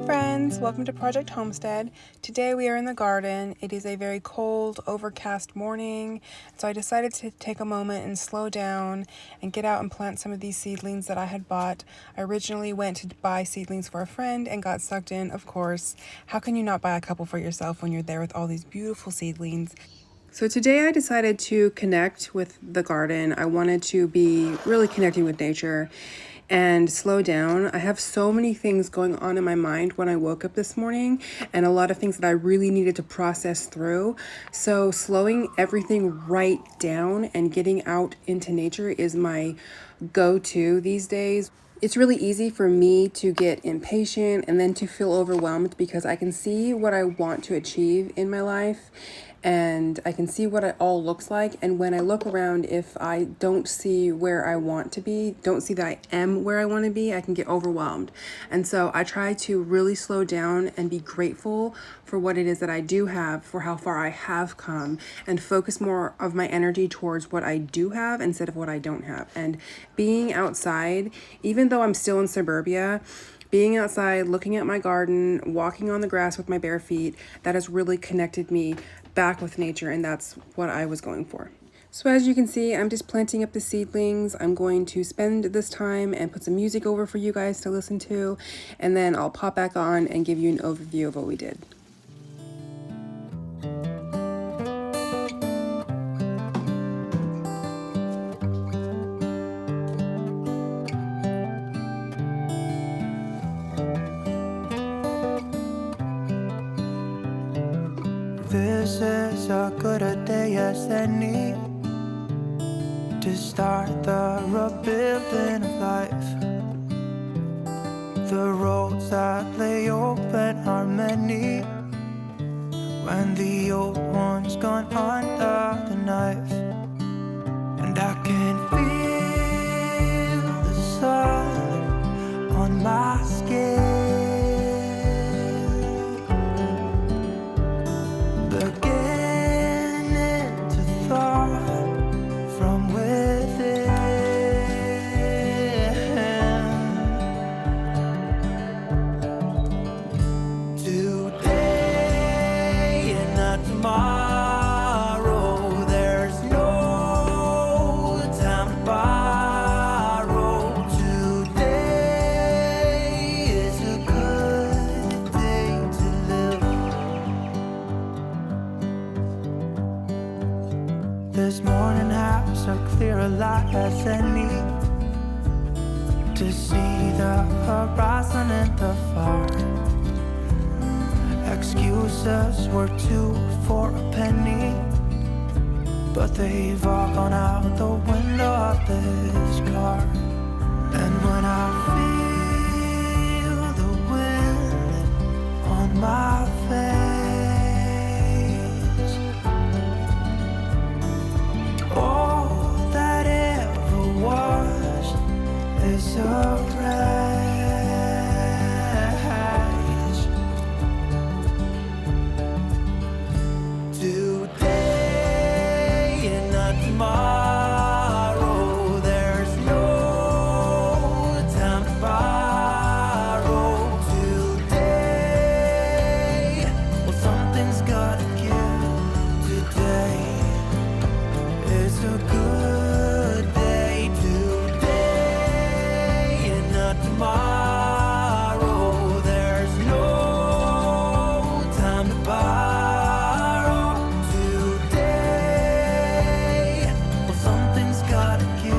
friends, welcome to Project Homestead. Today we are in the garden. It is a very cold, overcast morning, so I decided to take a moment and slow down and get out and plant some of these seedlings that I had bought. I originally went to buy seedlings for a friend and got sucked in, of course. How can you not buy a couple for yourself when you're there with all these beautiful seedlings? So today I decided to connect with the garden. I wanted to be really connecting with nature and slow down. I have so many things going on in my mind when I woke up this morning and a lot of things that I really needed to process through. So slowing everything right down and getting out into nature is my go-to these days. It's really easy for me to get impatient and then to feel overwhelmed because I can see what I want to achieve in my life and I can see what it all looks like. And when I look around, if I don't see where I want to be, don't see that I am where I want to be, I can get overwhelmed. And so I try to really slow down and be grateful for what it is that I do have, for how far I have come, and focus more of my energy towards what I do have instead of what I don't have. And being outside, even though I'm still in suburbia, being outside, looking at my garden, walking on the grass with my bare feet, that has really connected me back with nature, and that's what I was going for. So as you can see, I'm just planting up the seedlings. I'm going to spend this time and put some music over for you guys to listen to, and then I'll pop back on and give you an overview of what we did. This is as good a day as any to start the rebuilding of life. The roads that lay open are many when the old one's gone under the knife. And I can feel the sun on my skin, beginning to thaw from within. Today and not tomorrow, there's no time to borrow. Today is a good day to live. This morning has a clear light as any to see the horizon in the far. Excuses were 2 for a penny, but they've all gone out the window of this car. And when I feel the wind on my face, all that ever was is a wreck. Today and not tomorrow, there's no time to borrow. Today, well, something's gotta give. Today is a good day. Today and not tomorrow, there's no time to borrow. Today, well, something's gotta give.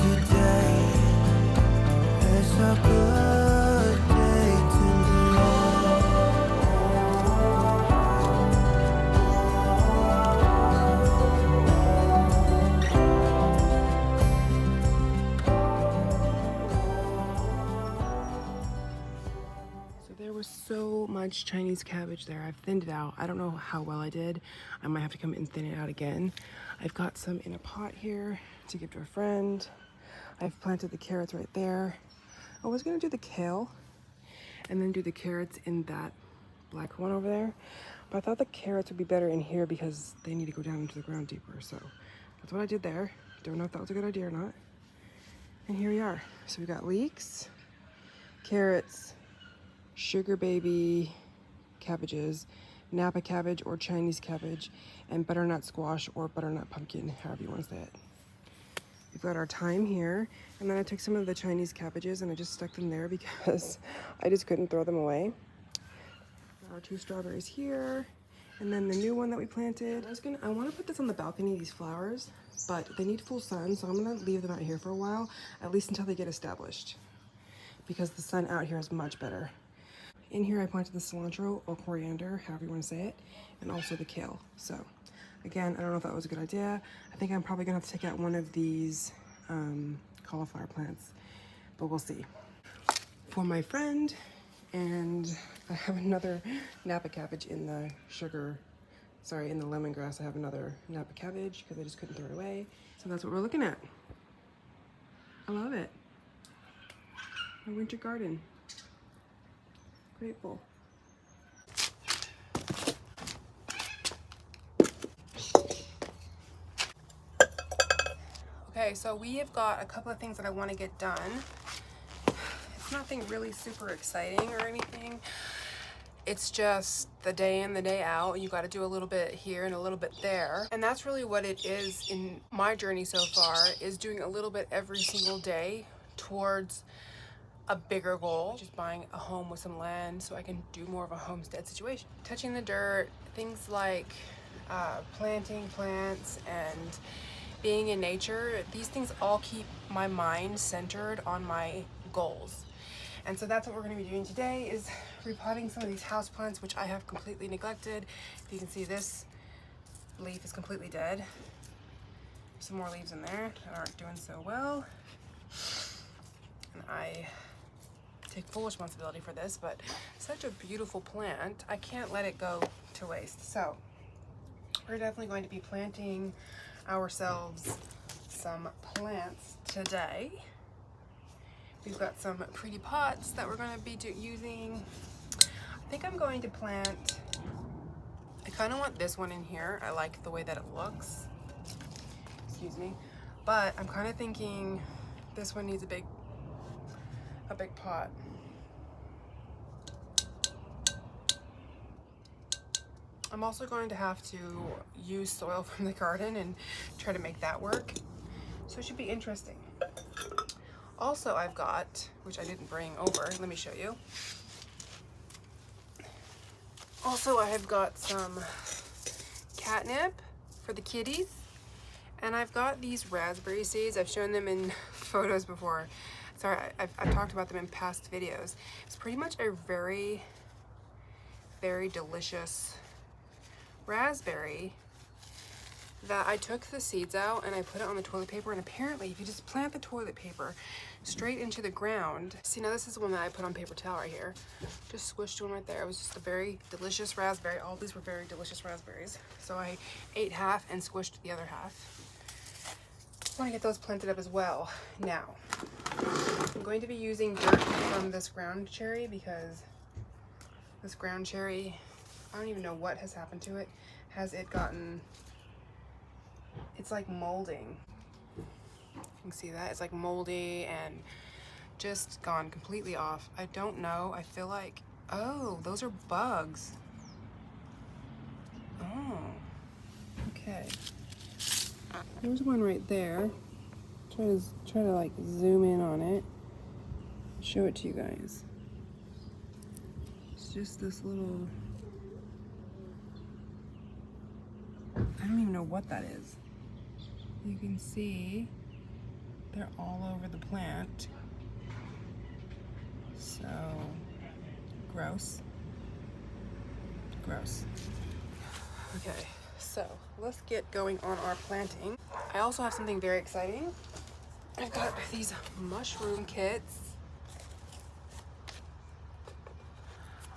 Today is a good day to So there was so much Chinese cabbage there. I've thinned it out. I don't know how well I did. I might have to come and thin it out again. I've got some in a pot here to give to a friend. I've planted the carrots right there. I was gonna do the kale and then do the carrots in that black one over there, but I thought the carrots would be better in here because they need to go down into the ground deeper. So that's what I did there. Don't know if that was a good idea or not. And here we are. So we got leeks, carrots, sugar baby cabbages, Napa cabbage or Chinese cabbage, and butternut squash or butternut pumpkin, however you want to say it. We've got our thyme here, and then I took some of the Chinese cabbages and I just stuck them there because I just couldn't throw them away. Our 2 strawberries here, and then the new one that we planted. I want to put this on the balcony, these flowers, but they need full sun, so I'm gonna leave them out here for a while, at least until they get established, because the sun out here is much better. In here I planted the cilantro or coriander, however you want to say it, and also the kale. So again, I don't know if that was a good idea. I think I'm probably gonna have to take out one of these cauliflower plants, but we'll see. For my friend, and I have another Napa cabbage in the in the lemongrass. I have another Napa cabbage because I just couldn't throw it away. So that's what we're looking at. I love it. My winter garden. Grateful. Okay, so we have got a couple of things that I want to get done. It's nothing really super exciting or anything. It's just the day in, the day out. You got to do a little bit here and a little bit there. And that's really what it is in my journey so far, is doing a little bit every single day towards a bigger goal. Just buying a home with some land so I can do more of a homestead situation. Touching the dirt, things like planting plants and being in nature, these things all keep my mind centered on my goals. And so that's what we're going to be doing today, is repotting some of these houseplants, which I have completely neglected. If you can see, this leaf is completely dead. There's some more leaves in there that aren't doing so well. And I take full responsibility for this, but such a beautiful plant, I can't let it go to waste. So we're definitely going to be planting ourselves some plants today. We've got some pretty pots that we're going to be using. I think I'm going to plant, I kind of want this one in here. I like the way that it looks. Excuse me. But I'm kind of thinking this one needs a big pot. I'm also going to have to use soil from the garden and try to make that work. So it should be interesting. Also, I've got, which I didn't bring over, let me show you. Also, I have got some catnip for the kitties. And I've got these raspberry seeds. I've shown them in photos before. Sorry, I've talked about them in past videos. It's pretty much a very, very delicious raspberry that I took the seeds out and I put it on the toilet paper, and apparently if you just plant the toilet paper straight into the ground, see, now this is the one that I put on paper towel right here, just squished one right there. It was just a very delicious raspberry. All these were very delicious raspberries, so I ate half and squished the other half. I want to get those planted up as well. Now I'm going to be using dirt from this ground cherry, because this ground cherry, I don't even know what has happened to it. Has it gotten, it's like molding. You can see that. It's like moldy and just gone completely off. I don't know. I feel like, oh, those are bugs. Oh, okay. There's one right there. Try to like zoom in on it. Show it to you guys. It's just this little, I don't even know what that is. You can see they're all over the plant. So gross. Gross. Okay, so let's get going on our planting. I also have something very exciting. I've got these mushroom kits.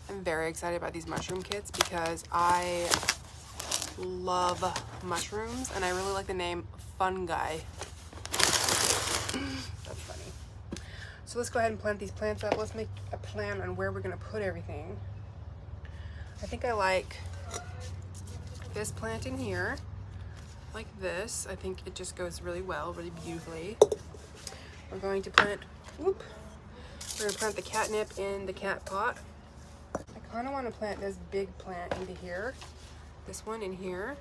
I'm very excited about these mushroom kits because I love mushrooms and I really like the name fungi. That's funny. So let's go ahead and plant these plants up. Let's make a plan on where we're gonna put everything. I think I like this plant in here, like this. I think it just goes really well, really beautifully. We're going to plant, we're gonna plant the catnip in the cat pot. kind of want to plant this big plant into here, this one in here,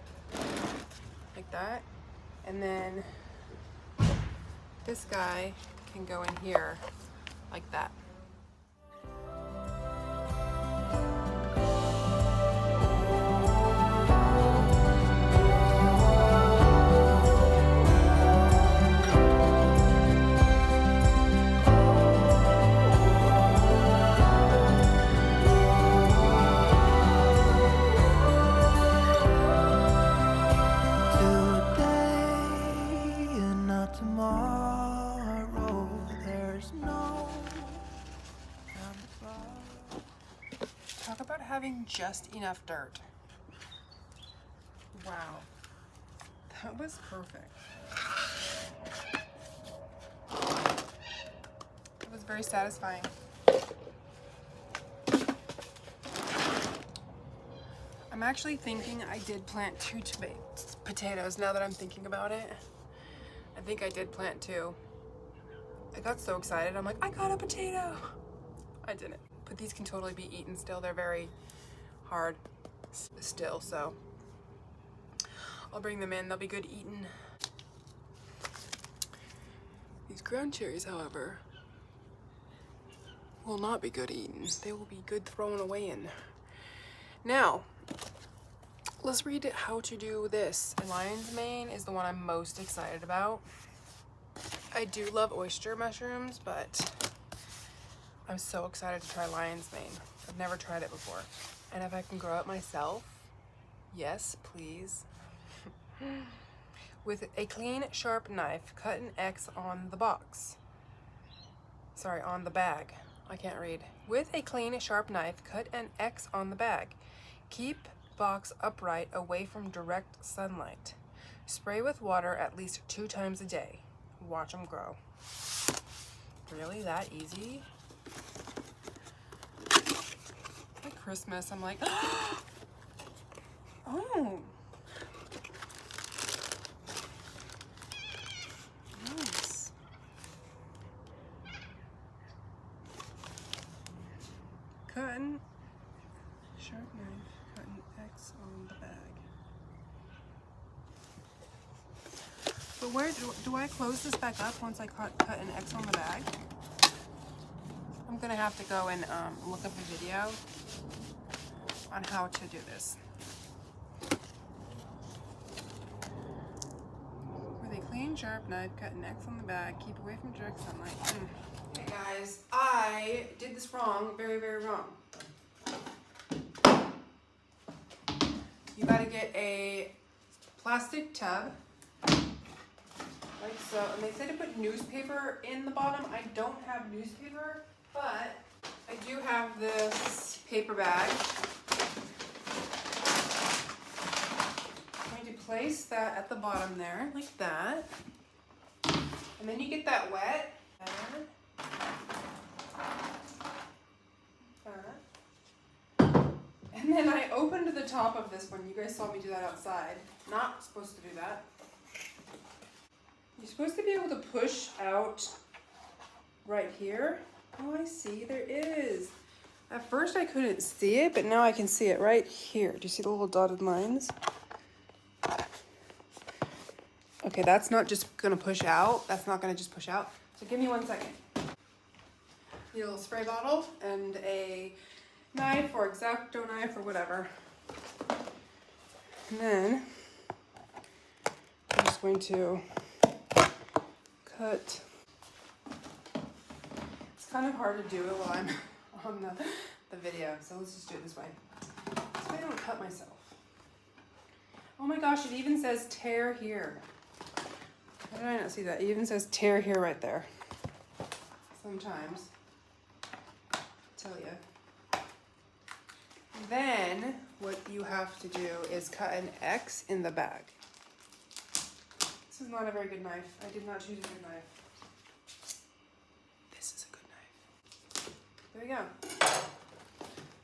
like that, and then this guy can go in here like that. Talk about having just enough dirt. Wow, that was perfect. It was very satisfying. I'm actually thinking I did plant 2 potatoes now that I'm thinking about it. I think I did plant 2. I got so excited. I'm like, I got a potato. I didn't. But these can totally be eaten still. They're very hard still, so I'll bring them in. They'll be good eaten. These ground cherries, however, will not be good eaten. They will be good thrown away in. Now, let's read how to do this. Lion's mane is the one I'm most excited about. I do love oyster mushrooms, but I'm so excited to try lion's mane. I've never tried it before. And if I can grow it myself, yes, please. With a clean, sharp knife, cut an X on the box. Sorry, on the bag. I can't read. With a clean, sharp knife, cut an X on the bag. Keep box upright away from direct sunlight. Spray with water at least 2 times a day. Watch them grow. Really? That easy? Like Christmas, I'm like, oh. Nice. Cutting. Sharp knife, cut an X on the bag. But where do I close this back up once I cut an X on the bag? I'm gonna have to go and look up a video on how to do this. With a clean, sharp knife, cut an X on the bag. Keep away from direct sunlight. Hey guys, I did this wrong, very, very wrong. You gotta get a plastic tub, like so. And they said to put newspaper in the bottom. I don't have newspaper, but I do have this paper bag. I'm going to place that at the bottom there, like that. And then you get that wet. And then I opened the top of this one. You guys saw me do that outside. Not supposed to do that. You're supposed to be able to push out right here. Oh, I see, there is. At first I couldn't see it, but now I can see it right here. Do you see the little dotted lines? Okay, that's not just gonna push out. That's not gonna just push out. So give me 1 second. Need a little spray bottle and a knife or X-Acto knife or whatever. And then I'm just going to cut. It's kind of hard to do it while I'm on the video, so let's just do it this way. So I don't cut myself. Oh my gosh, it even says tear here. How did I not see that? It even says tear here right there. Sometimes. I'll tell you. Then what you have to do is cut an X in the bag. This is not a very good knife. I did not choose a good knife. This is a good knife. There we go.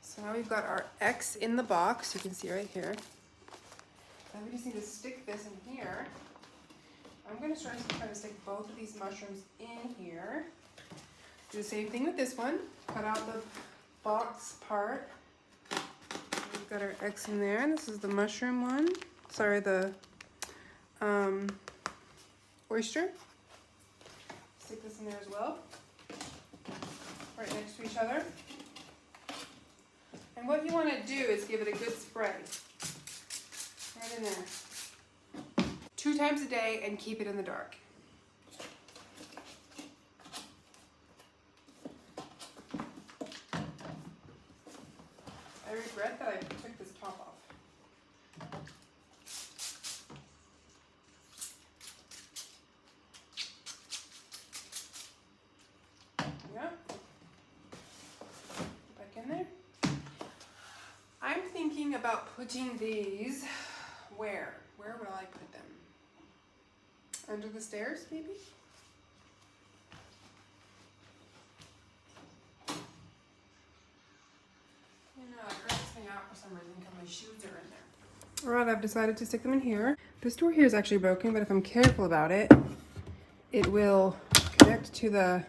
So now we've got our X in the box. You can see right here. Then we just need to stick this in here. I'm going to try to stick both of these mushrooms in here. Do the same thing with this one. Cut out the box part. We've got our eggs in there, and this is the mushroom one. Sorry, the oyster. Stick this in there as well, right next to each other. And what you want to do is give it a good spray right in there. 2 times a day and keep it in the dark. I regret that I took this top off. Yeah. Back in there. I'm thinking about putting these where? Where would I put them? Under the stairs, maybe? You know, I heard this thing out for some reason because my shoes are in there. Alright, I've decided to stick them in here. This door here is actually broken, but if I'm careful about it, it will connect to the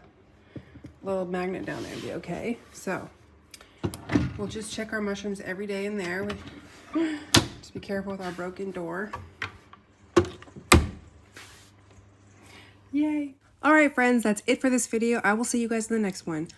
little magnet down there and be okay. So, we'll just check our mushrooms every day in there. Just be careful with our broken door. Yay! Alright friends, that's it for this video. I will see you guys in the next one.